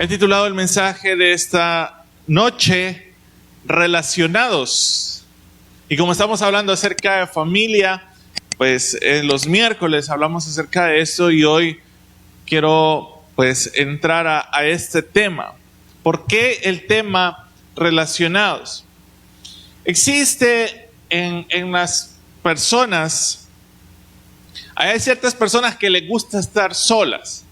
He titulado el mensaje de esta noche, Relacionados. Y como estamos hablando acerca de familia, pues en los miércoles hablamos acerca de eso y hoy quiero pues entrar a este tema. ¿Por qué el tema relacionados? Existe en las personas, hay ciertas personas que les gusta estar solas,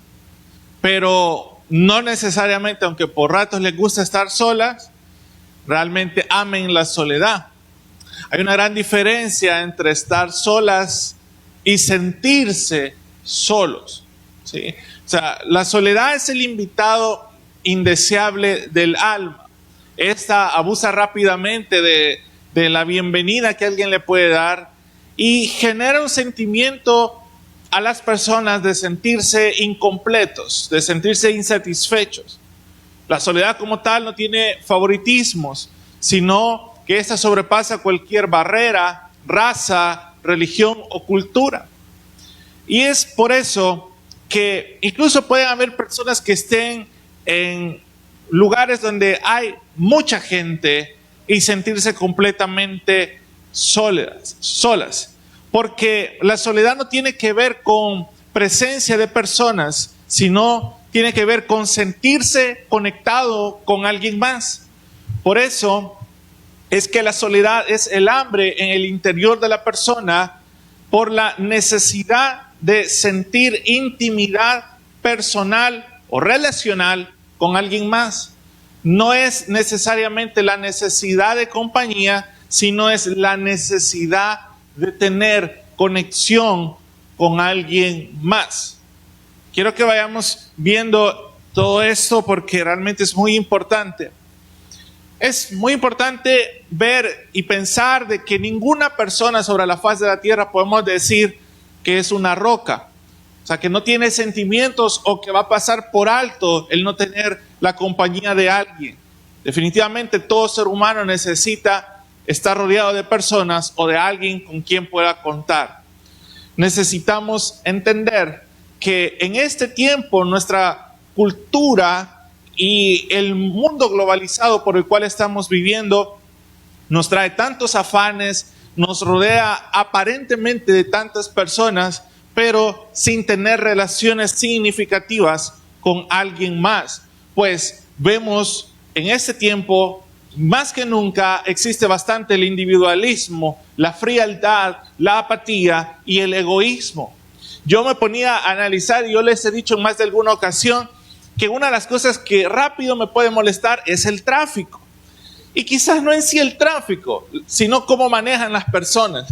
pero no necesariamente, aunque por ratos les gusta estar solas, realmente amen la soledad. Hay una gran diferencia entre estar solas y sentirse solos, ¿sí? O sea, la soledad es el invitado indeseable del alma. Esta abusa rápidamente de la bienvenida que alguien le puede dar y genera un sentimiento a las personas de sentirse incompletos, de sentirse insatisfechos. La soledad como tal no tiene favoritismos, sino que esta sobrepasa cualquier barrera, raza, religión o cultura. Y es por eso que incluso pueden haber personas que estén en lugares donde hay mucha gente y sentirse completamente solas. Porque la soledad no tiene que ver con presencia de personas, sino tiene que ver con sentirse conectado con alguien más. Por eso es que la soledad es el hambre en el interior de la persona por la necesidad de sentir intimidad personal o relacional con alguien más. No es necesariamente la necesidad de compañía, sino es la necesidad de tener conexión con alguien más. Quiero que vayamos viendo todo esto porque realmente es muy importante. Es muy importante ver y pensar de que ninguna persona sobre la faz de la tierra podemos decir que es una roca. O sea, que no tiene sentimientos o que va a pasar por alto el no tener la compañía de alguien. Definitivamente todo ser humano necesita estar rodeado de personas o de alguien con quien pueda contar. Necesitamos entender que en este tiempo nuestra cultura y el mundo globalizado por el cual estamos viviendo nos trae tantos afanes, nos rodea aparentemente de tantas personas, pero sin tener relaciones significativas con alguien más. Pues vemos en este tiempo, más que nunca, existe bastante el individualismo, la frialdad, la apatía y el egoísmo. Yo me ponía a analizar y yo les he dicho en más de alguna ocasión que una de las cosas que rápido me puede molestar es el tráfico. Y quizás no en sí el tráfico, sino cómo manejan las personas.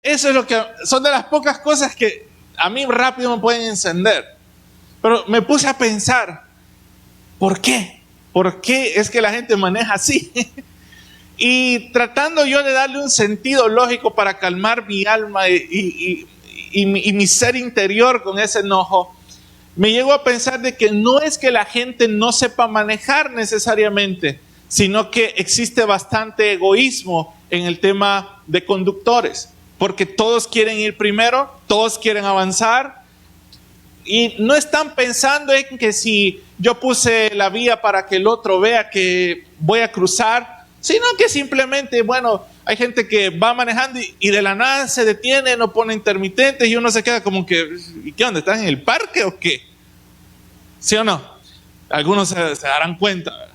Eso es lo que son de las pocas cosas que a mí rápido me pueden encender. Pero me puse a pensar, ¿por qué? ¿Por qué es que la gente maneja así? Y tratando yo de darle un sentido lógico para calmar mi alma y mi ser interior con ese enojo, me llego a pensar de que no es que la gente no sepa manejar necesariamente, sino que existe bastante egoísmo en el tema de conductores, porque todos quieren ir primero, todos quieren avanzar, y no están pensando en que si yo puse la vía para que el otro vea que voy a cruzar, sino que simplemente, bueno, hay gente que va manejando y de la nada se detiene, no pone intermitentes y uno se queda como que, ¿y qué onda? ¿Estás en el parque o qué? ¿Sí o no? Algunos se darán cuenta, ¿verdad?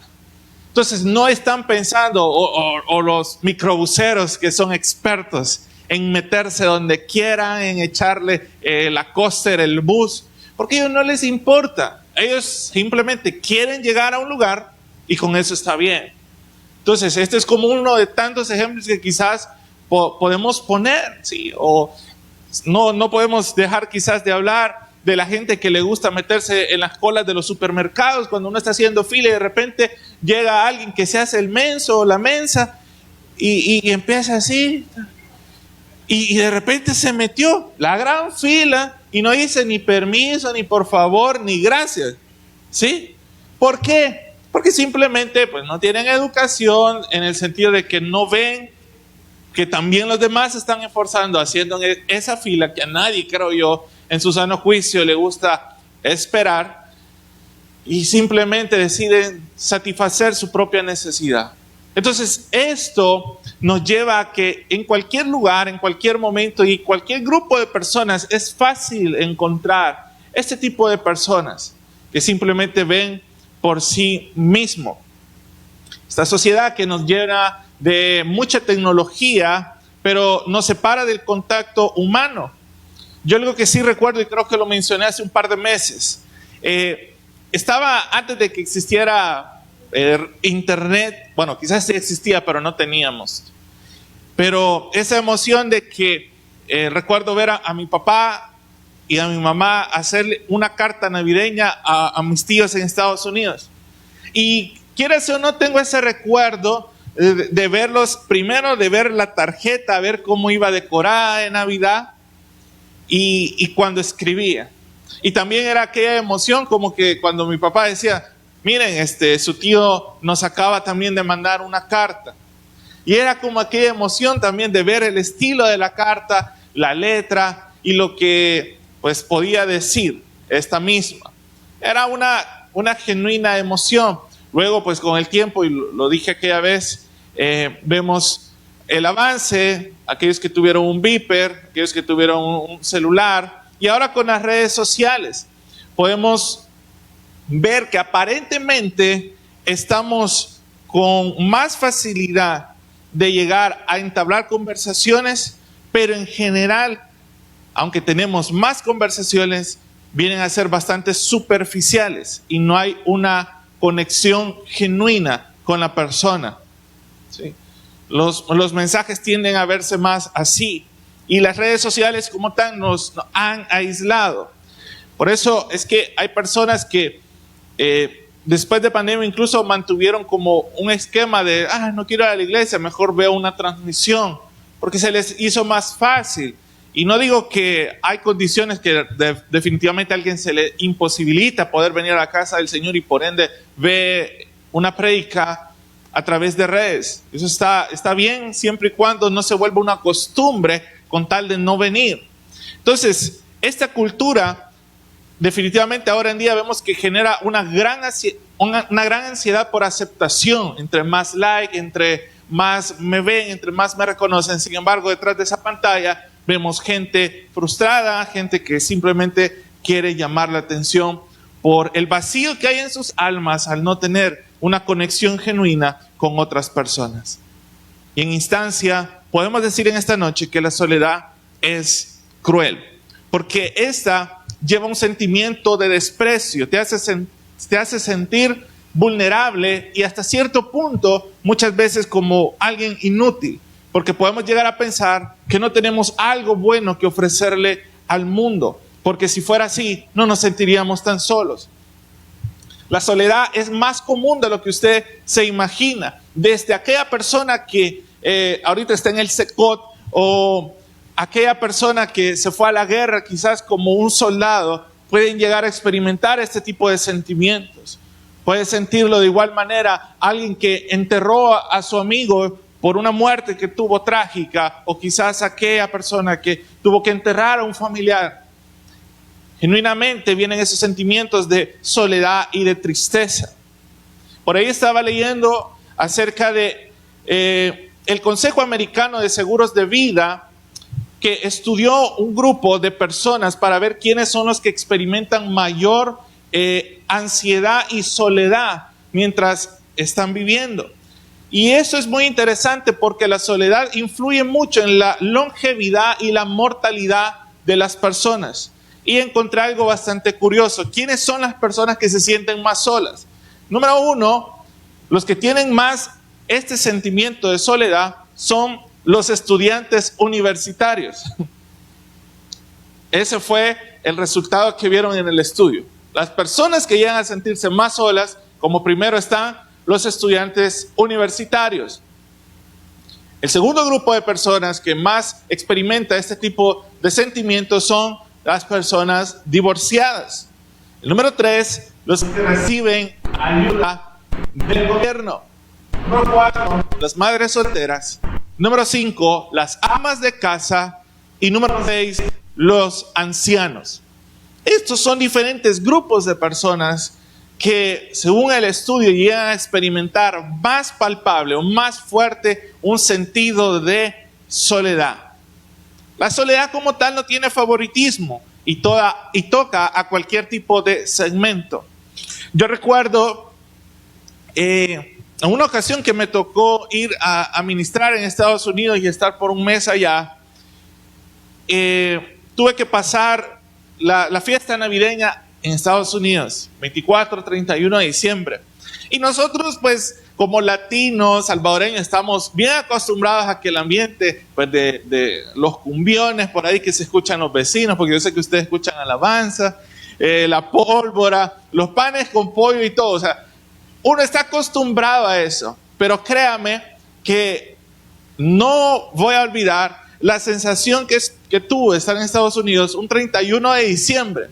Entonces no están pensando, o los microbuseros que son expertos en meterse donde quieran, en echarle la coaster, el bus, porque a ellos no les importa. Ellos simplemente quieren llegar a un lugar y con eso está bien. Entonces, este es como uno de tantos ejemplos que quizás podemos poner, ¿sí? O no podemos dejar quizás de hablar de la gente que le gusta meterse en las colas de los supermercados cuando uno está haciendo fila y de repente llega alguien que se hace el menso o la mensa y empieza así y de repente se metió la gran fila y no dice ni permiso, ni por favor, ni gracias, ¿sí? ¿Por qué? Porque simplemente pues, no tienen educación en el sentido de que no ven que también los demás se están esforzando haciendo esa fila que a nadie, creo yo, en su sano juicio le gusta esperar. y simplemente deciden satisfacer su propia necesidad. Entonces, esto nos lleva a que en cualquier lugar, en cualquier momento y cualquier grupo de personas es fácil encontrar este tipo de personas que simplemente ven por sí mismo. Esta sociedad que nos llena de mucha tecnología, pero nos separa del contacto humano. Yo algo que sí recuerdo, y creo que lo mencioné hace un par de meses, estaba antes de que existiera internet, bueno, quizás sí existía, pero no teníamos. Pero esa emoción de que recuerdo ver a mi papá y a mi mamá hacerle una carta navideña a mis tíos en Estados Unidos. Y quieras o no, tengo ese recuerdo de verlos, primero de ver la tarjeta, ver cómo iba decorada de Navidad y cuando escribía. Y también era aquella emoción como que cuando mi papá decía, miren, su tío nos acaba también de mandar una carta. Y era como aquella emoción también de ver el estilo de la carta, la letra y lo que pues podía decir esta misma. Era una genuina emoción. Luego pues con el tiempo, y lo dije aquella vez, vemos el avance, aquellos que tuvieron un beeper, aquellos que tuvieron un celular, y ahora con las redes sociales podemos ver que aparentemente estamos con más facilidad de llegar a entablar conversaciones, pero en general, aunque tenemos más conversaciones, vienen a ser bastante superficiales y no hay una conexión genuina con la persona. ¿Sí? Los mensajes tienden a verse más así y las redes sociales como tal nos han aislado. Por eso es que hay personas que después de pandemia incluso mantuvieron como un esquema de, no quiero ir a la iglesia, mejor veo una transmisión, porque se les hizo más fácil. Y no digo que hay condiciones que definitivamente a alguien se le imposibilita poder venir a la casa del Señor y por ende ve una prédica a través de redes. Eso está bien siempre y cuando no se vuelva una costumbre con tal de no venir. Entonces, esta cultura definitivamente ahora en día vemos que genera una gran ansiedad por aceptación. Entre más like, entre más me ven, entre más me reconocen. Sin embargo, detrás de esa pantalla vemos gente frustrada, gente que simplemente quiere llamar la atención por el vacío que hay en sus almas al no tener una conexión genuina con otras personas. Y en instancia, podemos decir en esta noche que la soledad es cruel, porque esta lleva un sentimiento de desprecio, te hace sentir vulnerable y hasta cierto punto muchas veces como alguien inútil, porque podemos llegar a pensar que no tenemos algo bueno que ofrecerle al mundo, porque si fuera así no nos sentiríamos tan solos. La soledad es más común de lo que usted se imagina, desde aquella persona que ahorita está en el SECOT o aquella persona que se fue a la guerra quizás como un soldado, pueden llegar a experimentar este tipo de sentimientos. Puede sentirlo de igual manera alguien que enterró a su amigo por una muerte que tuvo trágica, o quizás aquella persona que tuvo que enterrar a un familiar. Genuinamente vienen esos sentimientos de soledad y de tristeza. Por ahí estaba leyendo acerca de el Consejo Americano de Seguros de Vida, que estudió un grupo de personas para ver quiénes son los que experimentan mayor ansiedad y soledad mientras están viviendo. Y eso es muy interesante porque la soledad influye mucho en la longevidad y la mortalidad de las personas. Y encontré algo bastante curioso. ¿Quiénes son las personas que se sienten más solas? Número uno, los que tienen más este sentimiento de soledad son los estudiantes universitarios. Ese fue el resultado que vieron en el estudio. Las personas que llegan a sentirse más solas, como primero están los estudiantes universitarios. El segundo grupo de personas que más experimenta este tipo de sentimientos son las personas divorciadas. El número 3, los que reciben ayuda del gobierno. Número 4, las madres solteras. Número 5, las amas de casa. Y número 6, los ancianos. Estos son diferentes grupos de personas que según el estudio llegan a experimentar más palpable o más fuerte un sentido de soledad. La soledad como tal no tiene favoritismo y toca a cualquier tipo de segmento. Yo recuerdo en una ocasión que me tocó ir a ministrar en Estados Unidos y estar por un mes allá. Tuve que pasar la fiesta navideña en Estados Unidos, 24, 31 de diciembre. Y nosotros, pues, como latinos, salvadoreños, estamos bien acostumbrados a que el ambiente, pues, de los cumbiones por ahí que se escuchan los vecinos, porque yo sé que ustedes escuchan alabanza, la pólvora, los panes con pollo y todo. O sea, uno está acostumbrado a eso. Pero créame que no voy a olvidar la sensación que tuve estar en Estados Unidos un 31 de diciembre.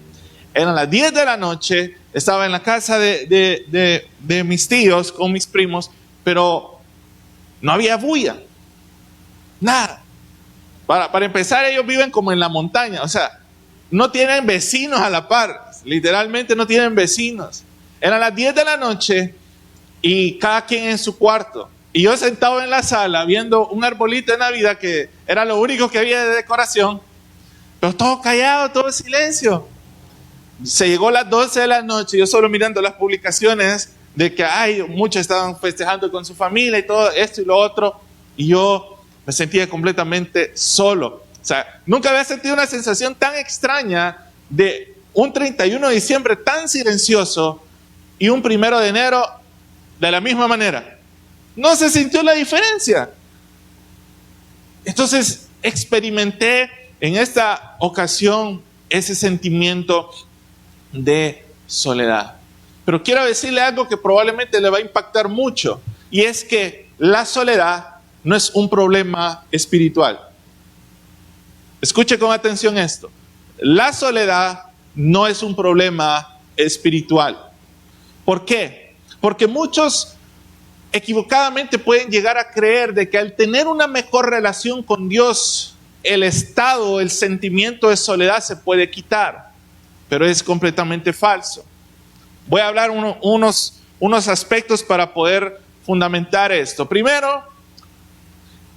Eran las 10 de la noche, estaba en la casa de mis tíos con mis primos, pero no había bulla, nada. Para empezar, ellos viven como en la montaña, o sea, no tienen vecinos a la par, literalmente no tienen vecinos. Eran las 10 de la noche y cada quien en su cuarto. Y yo sentado en la sala viendo un arbolito de Navidad que era lo único que había de decoración, pero todo callado, todo en silencio. Se llegó a las 12 de la noche, yo solo mirando las publicaciones de que muchos estaban festejando con su familia y todo esto y lo otro, y yo me sentía completamente solo. O sea, nunca había sentido una sensación tan extraña de un 31 de diciembre tan silencioso y un 1 de enero de la misma manera. No se sintió la diferencia. Entonces experimenté en esta ocasión ese sentimiento de soledad. Pero quiero decirle algo que probablemente le va a impactar mucho, y es que la soledad no es un problema espiritual. Escuche con atención esto. La soledad no es un problema espiritual. ¿Por qué? Porque muchos equivocadamente pueden llegar a creer de que al tener una mejor relación con Dios, el estado, el sentimiento de soledad se puede quitar. Pero es completamente falso. Voy a hablar unos aspectos para poder fundamentar esto. Primero,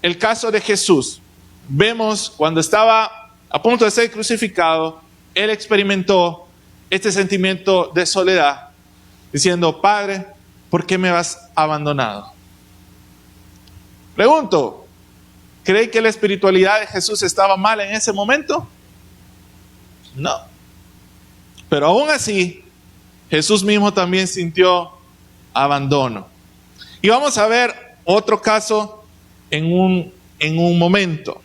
el caso de Jesús. Vemos cuando estaba a punto de ser crucificado, Él experimentó este sentimiento de soledad, diciendo: Padre, ¿por qué me has abandonado? Pregunto, ¿cree que la espiritualidad de Jesús estaba mal en ese momento? No. Pero aún así, Jesús mismo también sintió abandono. Y vamos a ver otro caso en un momento.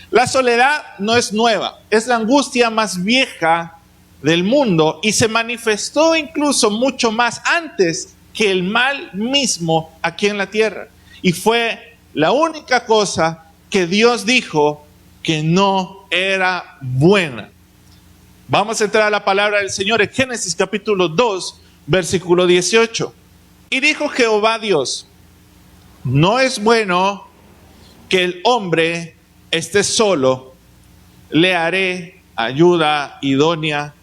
La soledad no es nueva, es la angustia más vieja del mundo y se manifestó incluso mucho más antes que el mal mismo aquí en la tierra. Y fue la única cosa que Dios dijo que no era buena. Vamos a entrar a la palabra del Señor en Génesis capítulo 2, versículo 18. Y dijo Jehová Dios: no es bueno que el hombre esté solo, le haré ayuda idónea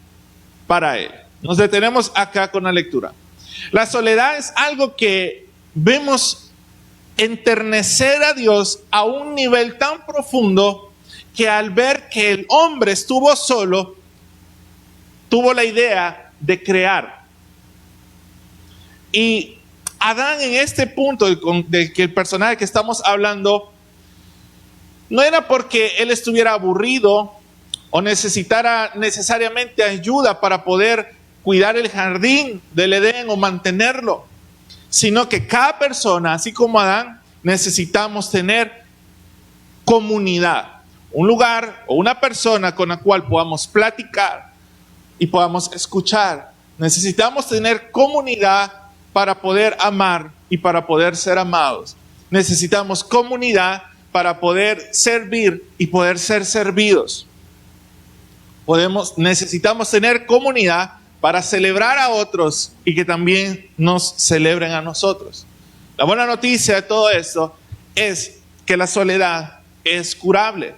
para él. Nos detenemos acá con la lectura. La soledad es algo que vemos enternecer a Dios a un nivel tan profundo que al ver que el hombre estuvo solo, tuvo la idea de crear. Y Adán, en este punto de que el personaje que estamos hablando, no era porque él estuviera aburrido o necesitara necesariamente ayuda para poder cuidar el jardín del Edén o mantenerlo, sino que cada persona, así como Adán, necesitamos tener comunidad, un lugar o una persona con la cual podamos platicar y podamos escuchar. Necesitamos tener comunidad para poder amar y para poder ser amados. Necesitamos comunidad para poder servir y poder ser servidos. Necesitamos tener comunidad para celebrar a otros y que también nos celebren a nosotros. La buena noticia de todo esto es que la soledad es curable.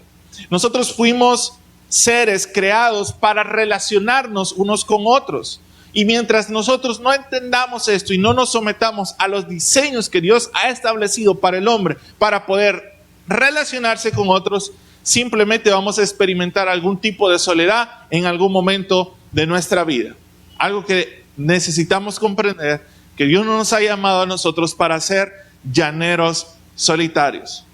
Nosotros fuimos seres creados para relacionarnos unos con otros. Y mientras nosotros no entendamos esto y no nos sometamos a los diseños que Dios ha establecido para el hombre, para poder relacionarse con otros, simplemente vamos a experimentar algún tipo de soledad en algún momento de nuestra vida. Algo que necesitamos comprender, que Dios no nos ha llamado a nosotros para ser llaneros solitarios.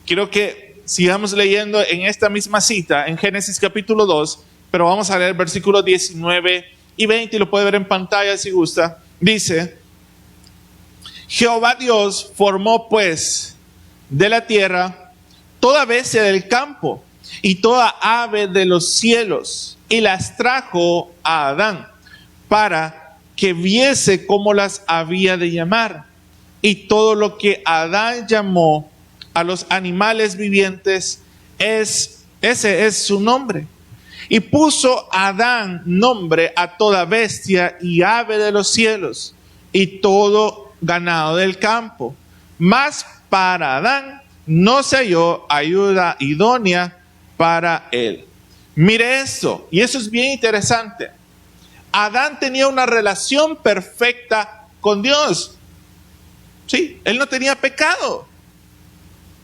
Quiero que sigamos leyendo en esta misma cita, en Génesis capítulo 2, pero vamos a leer versículos 19 y 20, y lo puede ver en pantalla si gusta. Dice: Jehová Dios formó pues de la tierra toda bestia del campo y toda ave de los cielos, y las trajo a Adán para que viese cómo las había de llamar. Y todo lo que Adán llamó a los animales vivientes, ese es su nombre. Y puso Adán nombre a toda bestia y ave de los cielos y todo ganado del campo. Mas para Adán no se halló ayuda idónea para él. Mire esto, y eso es bien interesante. Adán tenía una relación perfecta con Dios. Sí, él no tenía pecado.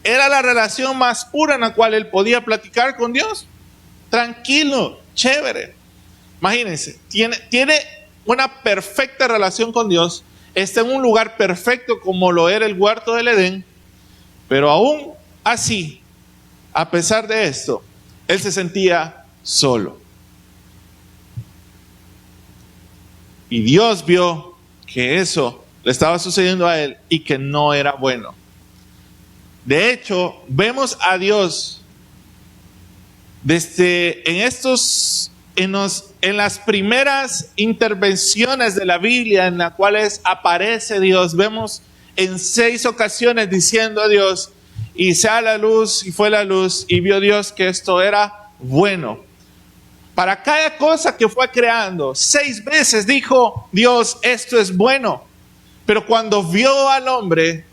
Era la relación más pura en la cual él podía platicar con Dios. Tranquilo, chévere. Imagínense, tiene una perfecta relación con Dios. Está en un lugar perfecto como lo era el huerto del Edén. Pero aún así, a pesar de esto, él se sentía solo. Y Dios vio que eso le estaba sucediendo a él y que no era bueno. De hecho, vemos a Dios en las primeras intervenciones de la Biblia en las cuales aparece Dios. Vemos en 6 ocasiones diciendo a Dios: y sea la luz, y fue la luz, y vio Dios que esto era bueno. Para cada cosa que fue creando, 6 veces dijo Dios: esto es bueno. Pero cuando vio al hombre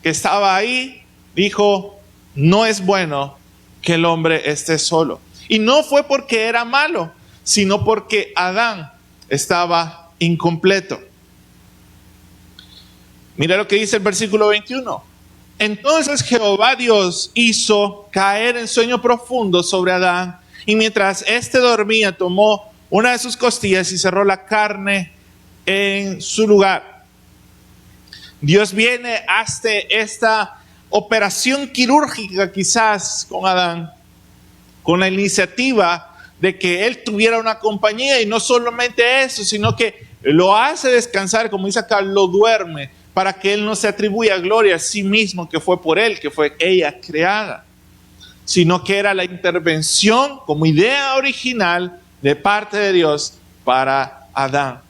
que estaba ahí, dijo: no es bueno que el hombre esté solo. Y no fue porque era malo, sino porque Adán estaba incompleto. Mira lo que dice el versículo 21. Entonces Jehová Dios hizo caer en sueño profundo sobre Adán, y mientras éste dormía, tomó una de sus costillas y cerró la carne en su lugar. Dios viene hasta esta operación quirúrgica quizás con Adán, con la iniciativa de que él tuviera una compañía, y no solamente eso, sino que lo hace descansar, como dice acá, lo duerme, para que él no se atribuya gloria a sí mismo, que fue por él, que fue ella creada, sino que era la intervención como idea original de parte de Dios para Adán.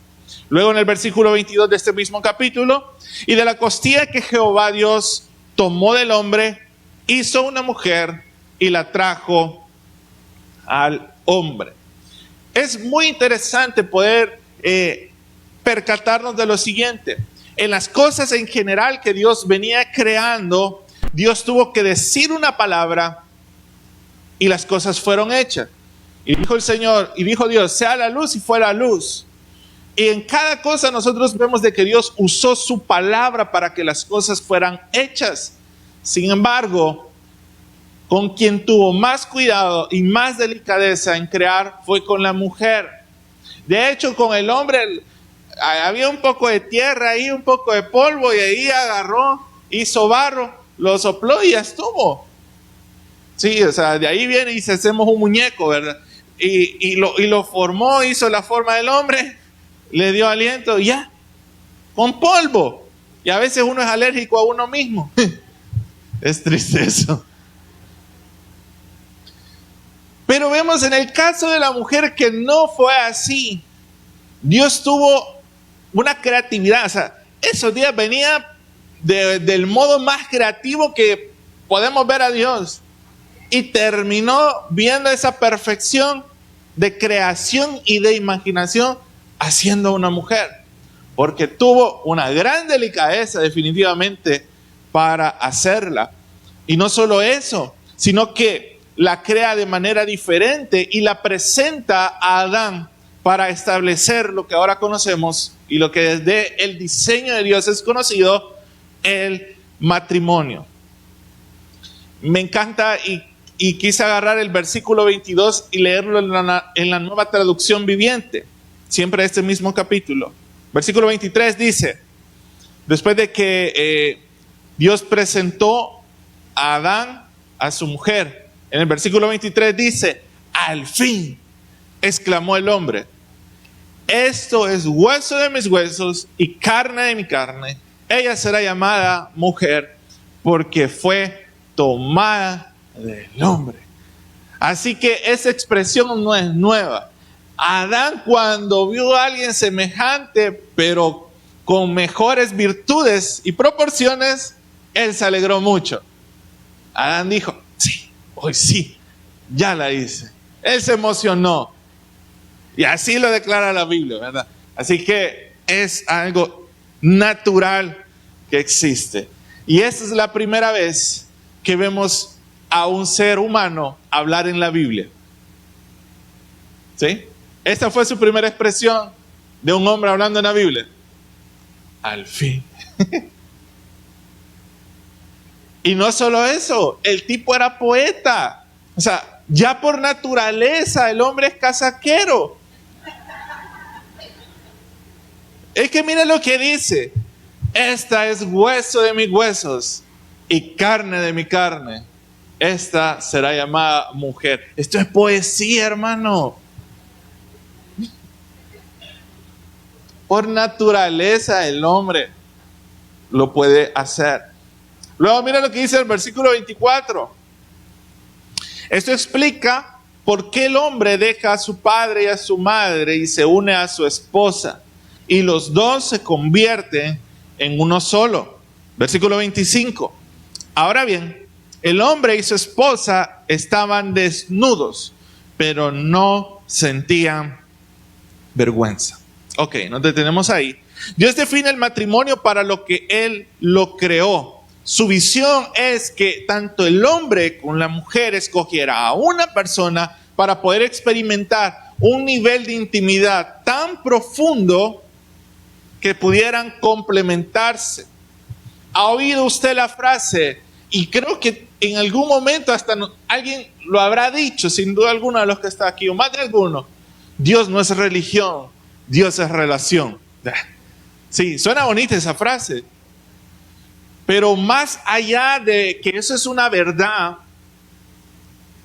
Luego en el versículo 22 de este mismo capítulo: y de la costilla que Jehová Dios tomó del hombre, hizo una mujer y la trajo al hombre. Es muy interesante poder percatarnos de lo siguiente. En las cosas en general que Dios venía creando, Dios tuvo que decir una palabra y las cosas fueron hechas. Y dijo el Señor, y dijo Dios: sea la luz, y fue la luz. Y en cada cosa nosotros vemos de que Dios usó su palabra para que las cosas fueran hechas. Sin embargo, con quien tuvo más cuidado y más delicadeza en crear fue con la mujer. De hecho, con el hombre había un poco de tierra ahí, un poco de polvo, y ahí agarró, hizo barro, lo sopló y ya estuvo. Sí, o sea, de ahí viene y dice: hacemos un muñeco, ¿verdad? Y lo formó, hizo la forma del hombre, le dio aliento y ya, con polvo. Y a veces uno es alérgico a uno mismo. Es triste eso. Pero vemos en el caso de la mujer que no fue así. Dios tuvo una creatividad. O sea, esos días venía del modo más creativo que podemos ver a Dios. Y terminó viendo esa perfección de creación y de imaginación haciendo una mujer. Porque tuvo una gran delicadeza definitivamente para hacerla. Y no solo eso, sino que la crea de manera diferente y la presenta a Adán para establecer lo que ahora conocemos y lo que desde el diseño de Dios es conocido, el matrimonio. Me encanta y quise agarrar el versículo 22 y leerlo en la Nueva Traducción Viviente, siempre este mismo capítulo. Versículo 23 dice, después de que Dios presentó a Adán a su mujer, en el versículo 23 dice, al fin, exclamó el hombre, esto es hueso de mis huesos y carne de mi carne. Ella será llamada mujer porque fue tomada del hombre. Así que esa expresión no es nueva. Adán, cuando vio a alguien semejante, pero con mejores virtudes y proporciones, él se alegró mucho. Adán dijo, sí, hoy sí, ya la hice. Él se emocionó. Y así lo declara la Biblia, ¿verdad? Así que es algo natural que existe. Y esta es la primera vez que vemos a un ser humano hablar en la Biblia. ¿Sí? Esta fue su primera expresión de un hombre hablando en la Biblia. Al fin. Y no solo eso, el tipo era poeta. O sea, ya por naturaleza el hombre es casaquero. Es que mire lo que dice. Esta es hueso de mis huesos y carne de mi carne. Esta será llamada mujer. Esto es poesía, hermano. Por naturaleza el hombre lo puede hacer. Luego mira lo que dice el versículo 24. Esto explica por qué el hombre deja a su padre y a su madre y se une a su esposa. Y los dos se convierten en uno solo. Versículo 25. Ahora bien, el hombre y su esposa estaban desnudos, pero no sentían vergüenza. Ok, nos detenemos ahí. Dios define el matrimonio para lo que Él lo creó. Su visión es que tanto el hombre como la mujer escogiera a una persona para poder experimentar un nivel de intimidad tan profundo que pudieran complementarse. ¿Ha oído usted la frase? Y creo que en algún momento hasta alguien lo habrá dicho, sin duda alguna de los que está aquí, o más de alguno. Dios no es religión, Dios es relación. Sí, suena bonita esa frase. Pero más allá de que eso es una verdad,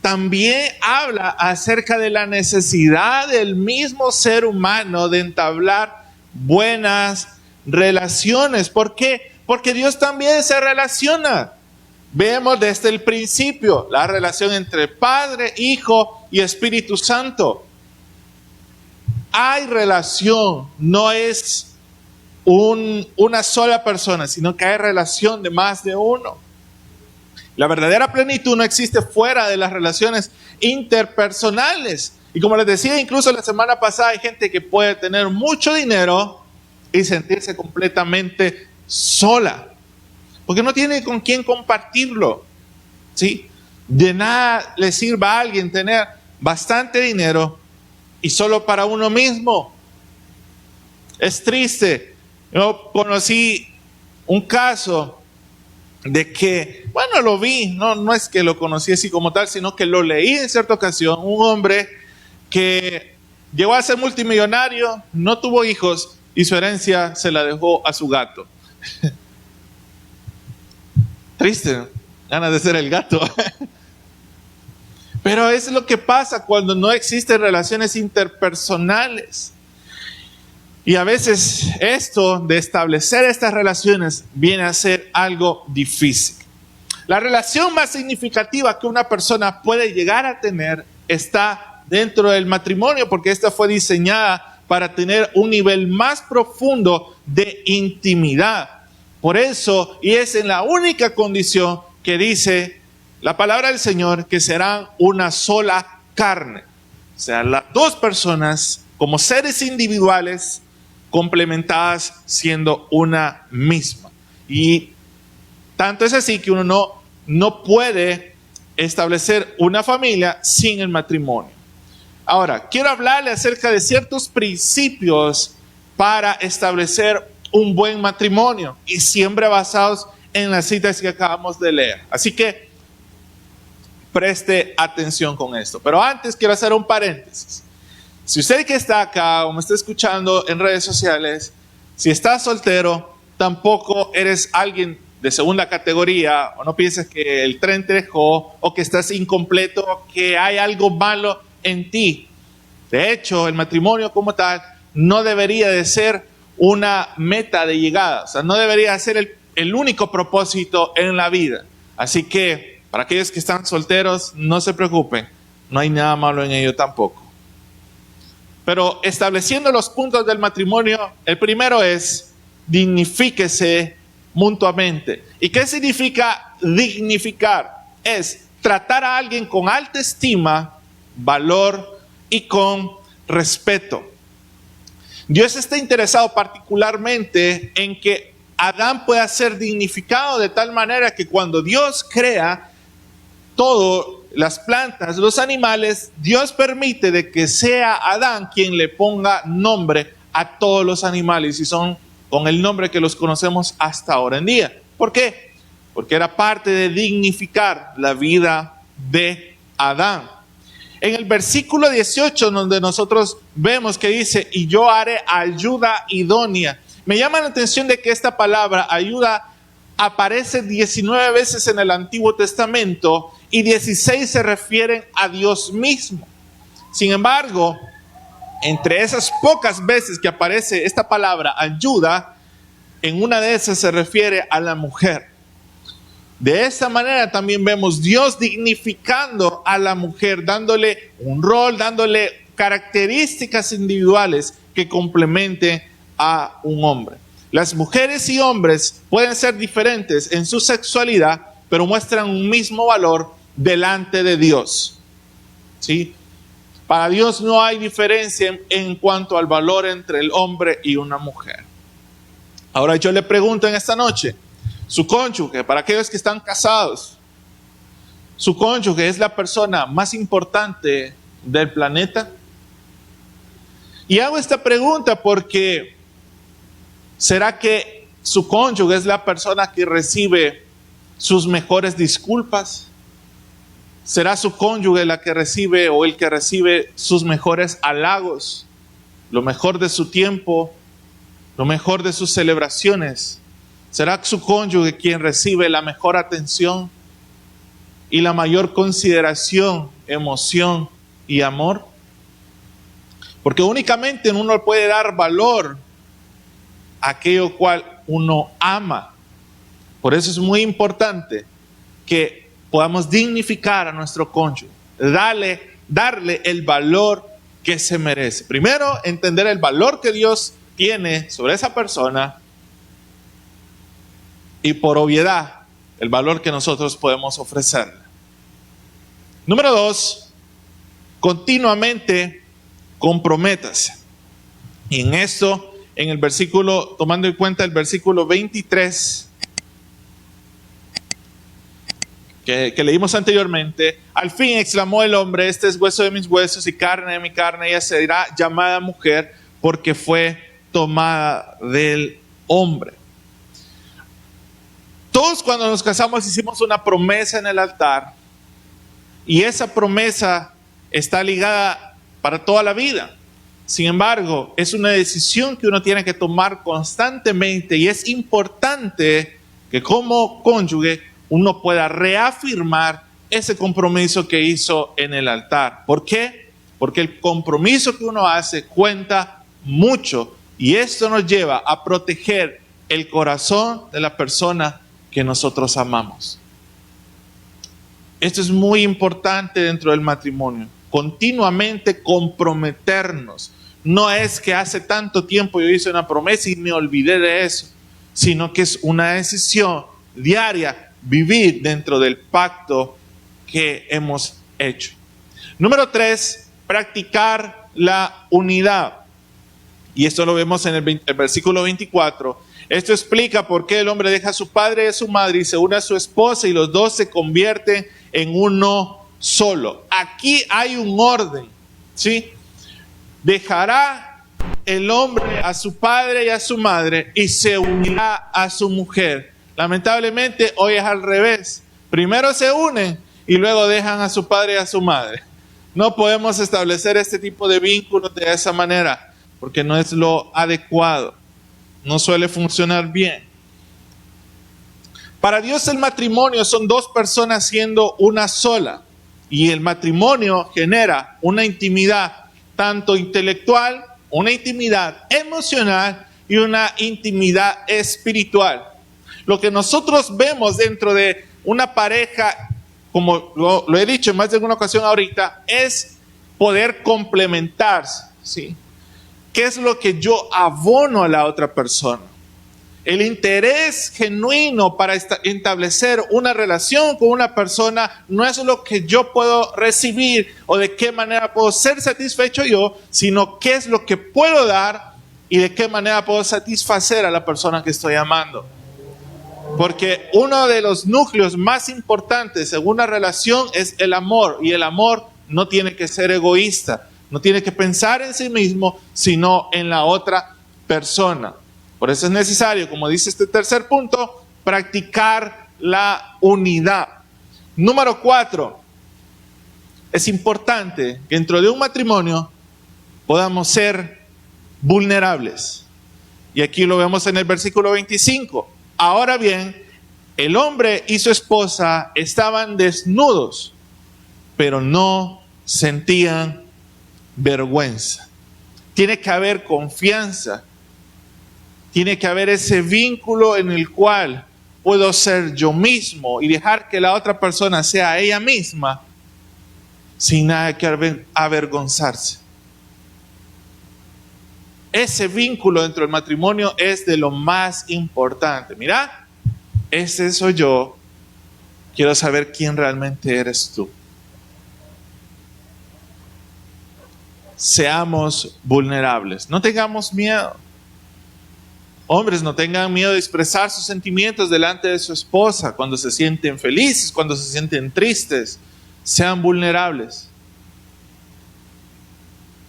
también habla acerca de la necesidad del mismo ser humano de entablar buenas relaciones. ¿Por qué? Porque Dios también se relaciona. Vemos desde el principio la relación entre Padre, Hijo y Espíritu Santo. Hay relación, no es una sola persona, sino que hay relación de más de uno. La verdadera plenitud no existe fuera de las relaciones interpersonales. Y como les decía, incluso la semana pasada, hay gente que puede tener mucho dinero y sentirse completamente sola, porque no tiene con quién compartirlo. ¿Sí? De nada le sirva a alguien tener bastante dinero y solo para uno mismo. Es triste. Yo conocí un caso de que, bueno, lo vi, no es que lo conocí así como tal, sino que lo leí en cierta ocasión. Un hombre que llegó a ser multimillonario, no tuvo hijos y su herencia se la dejó a su gato. Triste, ganas de ser el gato. Pero es lo que pasa cuando no existen relaciones interpersonales. Y a veces esto de establecer estas relaciones viene a ser algo difícil. La relación más significativa que una persona puede llegar a tener está dentro del matrimonio, porque esta fue diseñada para tener un nivel más profundo de intimidad. Por eso, y es en la única condición que dice la palabra del Señor, que serán una sola carne. O sea, las dos personas como seres individuales complementadas siendo una misma. Y tanto es así que uno no puede establecer una familia sin el matrimonio. Ahora, quiero hablarle acerca de ciertos principios para establecer un buen matrimonio y siempre basados en las citas que acabamos de leer. Así que preste atención con esto. Pero antes quiero hacer un paréntesis. Si usted que está acá o me está escuchando en redes sociales, si estás soltero, tampoco eres alguien de segunda categoría, o no pienses que el tren te dejó, o que estás incompleto, o que hay algo malo en ti. De hecho, el matrimonio como tal no debería de ser una meta de llegada, o sea, no debería ser el único propósito en la vida. Así que, para aquellos que están solteros, no se preocupen, no hay nada malo en ello tampoco. Pero estableciendo los puntos del matrimonio, el primero es dignifíquese mutuamente. ¿Y qué significa dignificar? Es tratar a alguien con alta estima, valor y con respeto. Dios está interesado particularmente en que Adán pueda ser dignificado de tal manera que cuando Dios crea todo, las plantas, los animales, Dios permite de que sea Adán quien le ponga nombre a todos los animales y son con el nombre que los conocemos hasta ahora en día. ¿Por qué? Porque era parte de dignificar la vida de Adán. En el versículo 18, donde nosotros vemos que dice, y yo haré ayuda idónea. Me llama la atención de que esta palabra, ayuda, aparece 19 veces en el Antiguo Testamento y 16 se refieren a Dios mismo. Sin embargo, entre esas pocas veces que aparece esta palabra ayuda, en una de esas se refiere a la mujer. De esta manera también vemos Dios dignificando a la mujer, dándole un rol, dándole características individuales que complementen a un hombre. Las mujeres y hombres pueden ser diferentes en su sexualidad, pero muestran un mismo valor delante de Dios. ¿Sí? Para Dios no hay diferencia en cuanto al valor entre el hombre y una mujer. Ahora yo le pregunto en esta noche, su cónyuge, para aquellos que están casados, ¿su cónyuge es la persona más importante del planeta? Y hago esta pregunta porque ¿será que su cónyuge es la persona que recibe sus mejores disculpas? ¿Será su cónyuge la que recibe o el que recibe sus mejores halagos? Lo mejor de su tiempo, lo mejor de sus celebraciones. ¿Será su cónyuge quien recibe la mejor atención y la mayor consideración, emoción y amor? Porque únicamente uno puede dar valor a aquello cual uno ama. Por eso es muy importante que podamos dignificar a nuestro cónyuge, darle el valor que se merece. Primero, entender el valor que Dios tiene sobre esa persona y por obviedad, el valor que nosotros podemos ofrecerle. Número 2, continuamente comprométase. Y en esto, en el versículo, tomando en cuenta el versículo 23, que leímos anteriormente, al fin exclamó el hombre, este es hueso de mis huesos y carne de mi carne, ella será llamada mujer porque fue tomada del hombre. Todos cuando nos casamos hicimos una promesa en el altar y esa promesa está ligada para toda la vida. Sin embargo, es una decisión que uno tiene que tomar constantemente y es importante que como cónyuge uno pueda reafirmar ese compromiso que hizo en el altar. ¿Por qué? Porque el compromiso que uno hace cuenta mucho y esto nos lleva a proteger el corazón de la persona que nosotros amamos. Esto es muy importante dentro del matrimonio. Continuamente comprometernos. No es que hace tanto tiempo yo hice una promesa y me olvidé de eso, sino que es una decisión diaria vivir dentro del pacto que hemos hecho. Número 3, practicar la unidad. Y esto lo vemos en el versículo 24. Esto explica por qué el hombre deja a su padre y a su madre y se une a su esposa y los dos se convierten en uno solo. Aquí hay un orden. ¿sí? Dejará el hombre a su padre y a su madre y se unirá a su mujer. Lamentablemente hoy es al revés. Primero se unen y luego dejan a su padre y a su madre. No podemos establecer este tipo de vínculos de esa manera porque no es lo adecuado. No suele funcionar bien. Para Dios el matrimonio son dos personas siendo una sola. Y el matrimonio genera una intimidad tanto intelectual, una intimidad emocional y una intimidad espiritual. Lo que nosotros vemos dentro de una pareja, como lo he dicho en más de alguna ocasión ahorita, es poder complementarse, ¿sí? ¿Qué es lo que yo abono a la otra persona? El interés genuino para establecer una relación con una persona no es lo que yo puedo recibir o de qué manera puedo ser satisfecho yo, sino qué es lo que puedo dar y de qué manera puedo satisfacer a la persona que estoy amando. Porque uno de los núcleos más importantes en una relación es el amor, y el amor no tiene que ser egoísta, no tiene que pensar en sí mismo, sino en la otra persona. Por eso es necesario, como dice este tercer punto, practicar la unidad. Número 4, es importante que dentro de un matrimonio podamos ser vulnerables. Y aquí lo vemos en el versículo 25. Ahora bien, el hombre y su esposa estaban desnudos, pero no sentían vergüenza. Tiene que haber confianza. Tiene que haber ese vínculo en el cual puedo ser yo mismo y dejar que la otra persona sea ella misma sin nada que avergonzarse. Ese vínculo dentro del matrimonio es de lo más importante. Mira, ese soy yo. Quiero saber quién realmente eres tú. Seamos vulnerables. No tengamos miedo. Hombres, no tengan miedo de expresar sus sentimientos delante de su esposa cuando se sienten felices, cuando se sienten tristes. Sean vulnerables.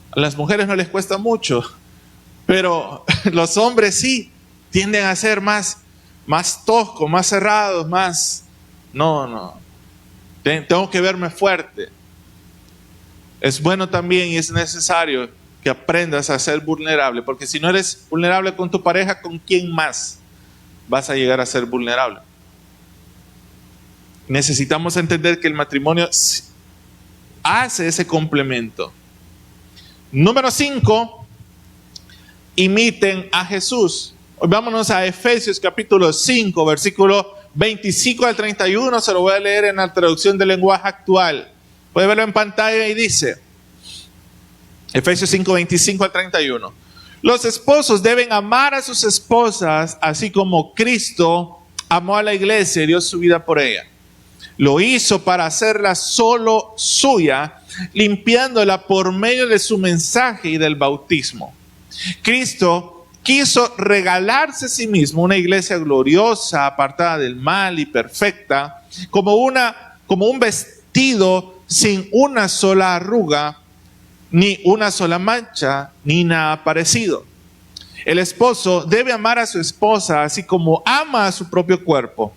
A las mujeres no les cuesta mucho, pero los hombres sí tienden a ser más toscos, más cerrados, más... No. Tengo que verme fuerte. Es bueno también y es necesario que aprendas a ser vulnerable, porque si no eres vulnerable con tu pareja, ¿con quién más vas a llegar a ser vulnerable? Necesitamos entender que el matrimonio hace ese complemento. Número 5, imiten a Jesús. Hoy vámonos a Efesios capítulo 5, versículo 25 al 31, se lo voy a leer en la traducción del lenguaje actual. Puede verlo en pantalla y dice, Efesios 5, 25 al 31. Los esposos deben amar a sus esposas, así como Cristo amó a la iglesia y dio su vida por ella. Lo hizo para hacerla solo suya, limpiándola por medio de su mensaje y del bautismo. Cristo quiso regalarse a sí mismo una iglesia gloriosa, apartada del mal y perfecta, como un vestido sin una sola arruga, ni una sola mancha, ni nada parecido. El esposo debe amar a su esposa así como ama a su propio cuerpo.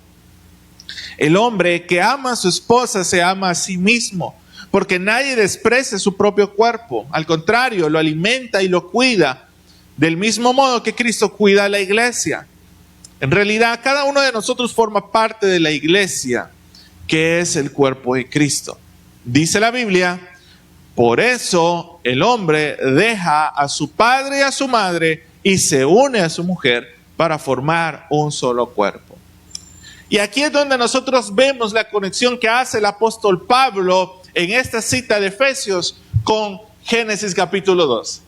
El hombre que ama a su esposa se ama a sí mismo, porque nadie desprecia su propio cuerpo. Al contrario, lo alimenta y lo cuida, del mismo modo que Cristo cuida a la iglesia. En realidad, cada uno de nosotros forma parte de la iglesia, que es el cuerpo de Cristo. Dice la Biblia, por eso el hombre deja a su padre y a su madre y se une a su mujer para formar un solo cuerpo. Y aquí es donde nosotros vemos la conexión que hace el apóstol Pablo en esta cita de Efesios con Génesis capítulo 2.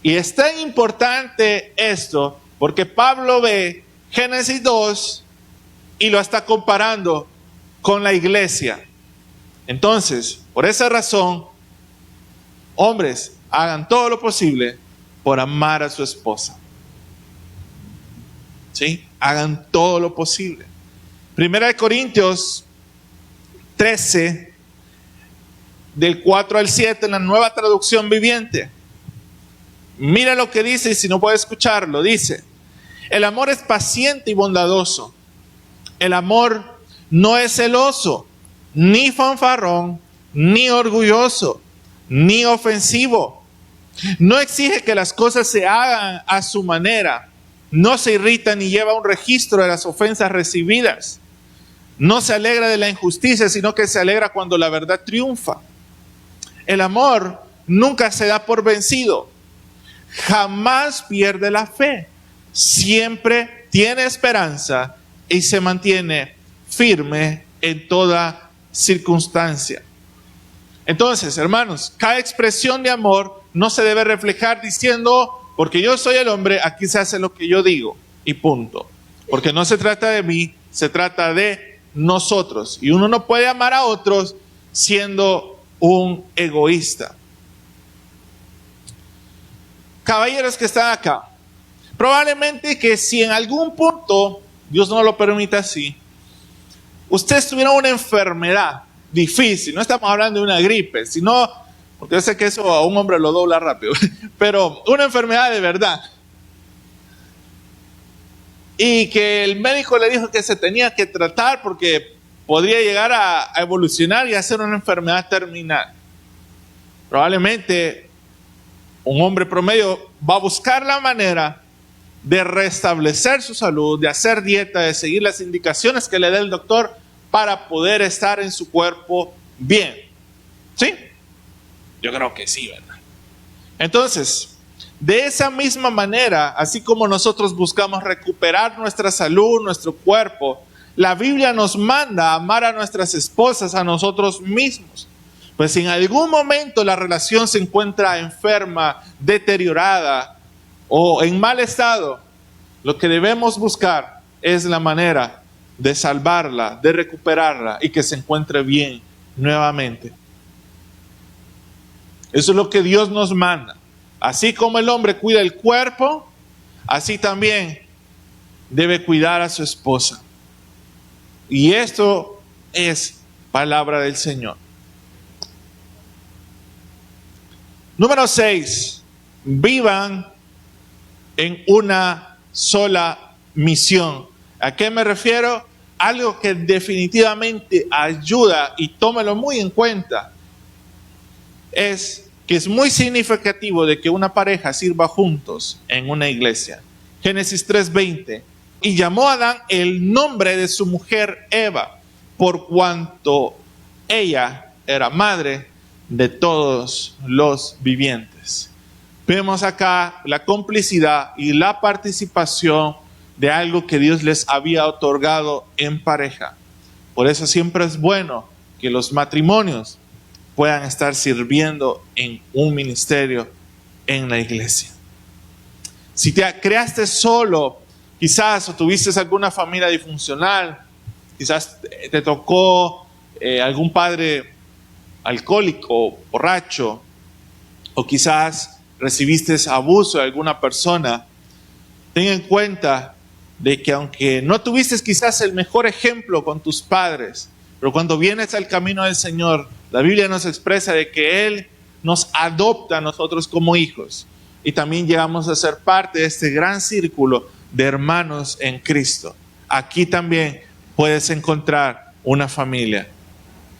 Y es tan importante esto porque Pablo ve Génesis 2 y lo está comparando con la iglesia. Entonces, por esa razón, hombres, hagan todo lo posible por amar a su esposa. ¿Sí? Hagan todo lo posible. Primera de Corintios 13 del 4 al 7 en la Nueva Traducción Viviente. Mira lo que dice, y si no puedes escucharlo, dice: el amor es paciente y bondadoso. El amor no es celoso, ni fanfarrón, ni orgulloso, ni ofensivo. No exige que las cosas se hagan a su manera. No se irrita ni lleva un registro de las ofensas recibidas. No se alegra de la injusticia, sino que se alegra cuando la verdad triunfa. El amor nunca se da por vencido. Jamás pierde la fe. Siempre tiene esperanza y se mantiene firme en toda circunstancia. Entonces, hermanos, cada expresión de amor no se debe reflejar diciendo: porque yo soy el hombre, aquí se hace lo que yo digo y punto. Porque no se trata de mí, se trata de nosotros. Y uno no puede amar a otros siendo un egoísta. Caballeros que están acá, probablemente que si en algún punto, Dios no lo permita así, ustedes tuvieron una enfermedad difícil, no estamos hablando de una gripe, sino, porque yo sé que eso a un hombre lo dobla rápido, pero una enfermedad de verdad. Y que el médico le dijo que se tenía que tratar porque podría llegar a evolucionar y a ser una enfermedad terminal. Probablemente un hombre promedio va a buscar la manera de restablecer su salud, de hacer dieta, de seguir las indicaciones que le dé el doctor para poder estar en su cuerpo bien. ¿Sí? Yo creo que sí, ¿verdad? Entonces, de esa misma manera, así como nosotros buscamos recuperar nuestra salud, nuestro cuerpo, la Biblia nos manda a amar a nuestras esposas, a nosotros mismos. Pues si en algún momento la relación se encuentra enferma, deteriorada o en mal estado, lo que debemos buscar es la manera de salvarla, de recuperarla y que se encuentre bien nuevamente. Eso es lo que Dios nos manda. Así como el hombre cuida el cuerpo, así también debe cuidar a su esposa. Y esto es palabra del Señor. Número 6. Vivan en una sola misión. ¿A qué me refiero? Algo que definitivamente ayuda, y tómelo muy en cuenta, es que es muy significativo de que una pareja sirva juntos en una iglesia. Génesis 3:20. Y llamó a Adán el nombre de su mujer Eva, por cuanto ella era madre de todos los vivientes. Vemos acá la complicidad y la participación de algo que Dios les había otorgado en pareja. Por eso siempre es bueno que los matrimonios puedan estar sirviendo en un ministerio en la iglesia. Si te creaste solo, quizás, o tuviste alguna familia disfuncional, quizás te tocó algún padre alcohólico, borracho, o quizás recibiste abuso de alguna persona, ten en cuenta de que aunque no tuviste quizás el mejor ejemplo con tus padres, pero cuando vienes al camino del Señor, la Biblia nos expresa de que Él nos adopta a nosotros como hijos y también llegamos a ser parte de este gran círculo de hermanos en Cristo. Aquí también puedes encontrar una familia.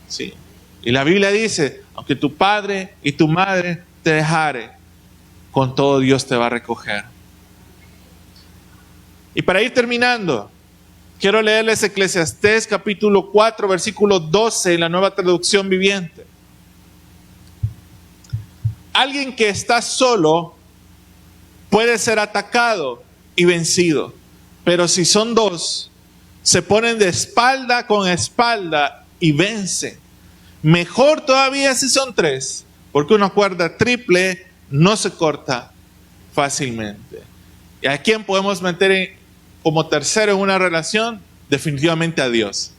Sí. Y la Biblia dice, aunque tu padre y tu madre te dejare, con todo Dios te va a recoger. Y para ir terminando, quiero leerles Eclesiastés capítulo 4, versículo 12 en la Nueva Traducción Viviente. Alguien que está solo puede ser atacado y vencido, pero si son dos, se ponen de espalda con espalda y vencen. Mejor todavía si son tres, porque una cuerda triple no se corta fácilmente. ¿Y a quién podemos meter como tercero en una relación? Definitivamente a Dios.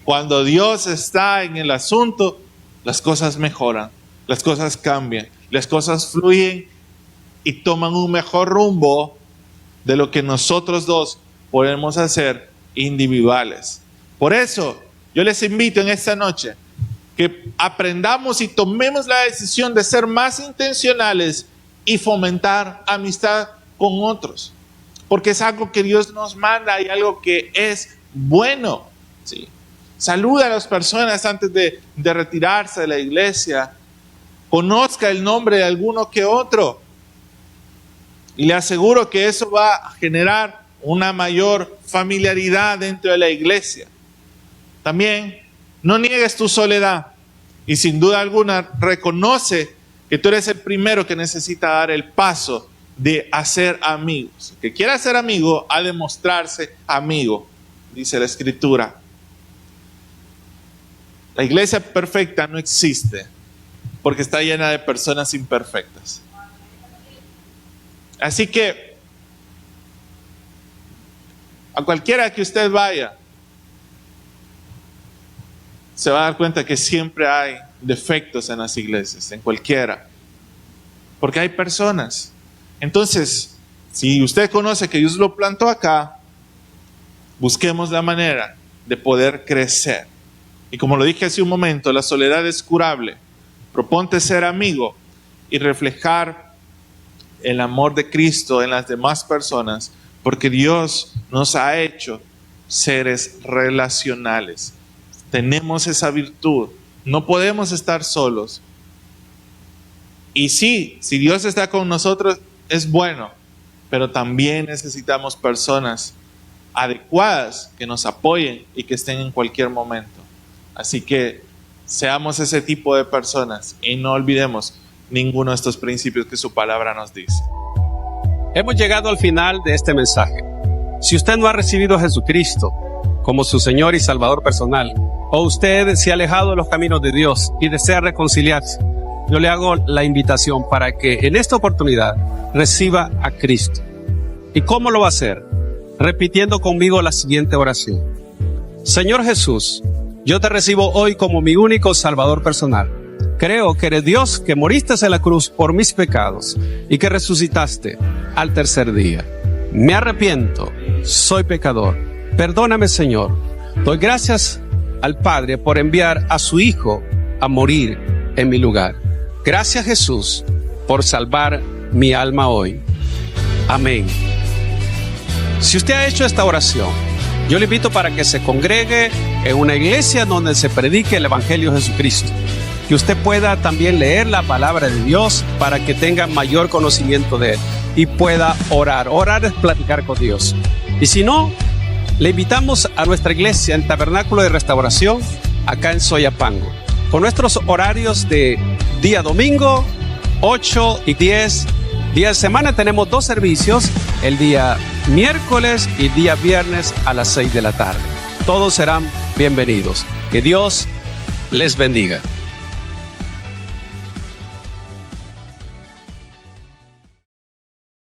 Cuando Dios está en el asunto, las cosas mejoran, las cosas cambian, las cosas fluyen y toman un mejor rumbo de lo que nosotros dos podemos hacer individuales. Por eso, yo les invito en esta noche que aprendamos y tomemos la decisión de ser más intencionales y fomentar amistad con otros. Porque es algo que Dios nos manda y algo que es bueno. ¿Sí? Saluda a las personas antes de retirarse de la iglesia. Conozca el nombre de alguno que otro. Y le aseguro que eso va a generar una mayor familiaridad dentro de la iglesia. También, no niegues tu soledad. Y sin duda alguna, reconoce que tú eres el primero que necesita dar el paso de hacer amigos. El que quiera ser amigo, ha de mostrarse amigo, dice la Escritura. La iglesia perfecta no existe, porque está llena de personas imperfectas. Así que, a cualquiera que usted vaya, se va a dar cuenta que siempre hay defectos en las iglesias, en cualquiera. Porque hay personas. Entonces, si usted conoce que Dios lo plantó acá, busquemos la manera de poder crecer. Y como lo dije hace un momento, la soledad es curable. Proponte ser amigo y reflejar el amor de Cristo en las demás personas, porque Dios nos ha hecho seres relacionales. Tenemos esa virtud. No podemos estar solos. Y sí, si Dios está con nosotros, es bueno, pero también necesitamos personas adecuadas que nos apoyen y que estén en cualquier momento. Así que seamos ese tipo de personas y no olvidemos ninguno de estos principios que su palabra nos dice. Hemos llegado al final de este mensaje. Si usted no ha recibido a Jesucristo como su Señor y Salvador personal, o usted se ha alejado de los caminos de Dios y desea reconciliarse, yo le hago la invitación para que en esta oportunidad reciba a Cristo. ¿Y cómo lo va a hacer? Repitiendo conmigo la siguiente oración. Señor Jesús, yo te recibo hoy como mi único Salvador personal. Creo que eres Dios, que moriste en la cruz por mis pecados y que resucitaste al tercer día. Me arrepiento, soy pecador. Perdóname, Señor. Doy gracias al Padre por enviar a su Hijo a morir en mi lugar. Gracias, Jesús, por salvar mi alma hoy. Amén. Si usted ha hecho esta oración, yo le invito para que se congregue en una iglesia donde se predique el Evangelio de Jesucristo. Que usted pueda también leer la palabra de Dios para que tenga mayor conocimiento de Él y pueda orar. Orar es platicar con Dios. Y si no, le invitamos a nuestra iglesia en Tabernáculo de Restauración, acá en Soyapango, con nuestros horarios de día domingo, 8 y 10. Día de semana tenemos 2 servicios, el día miércoles y día viernes a las 6 de la tarde. Todos serán bienvenidos. Que Dios les bendiga.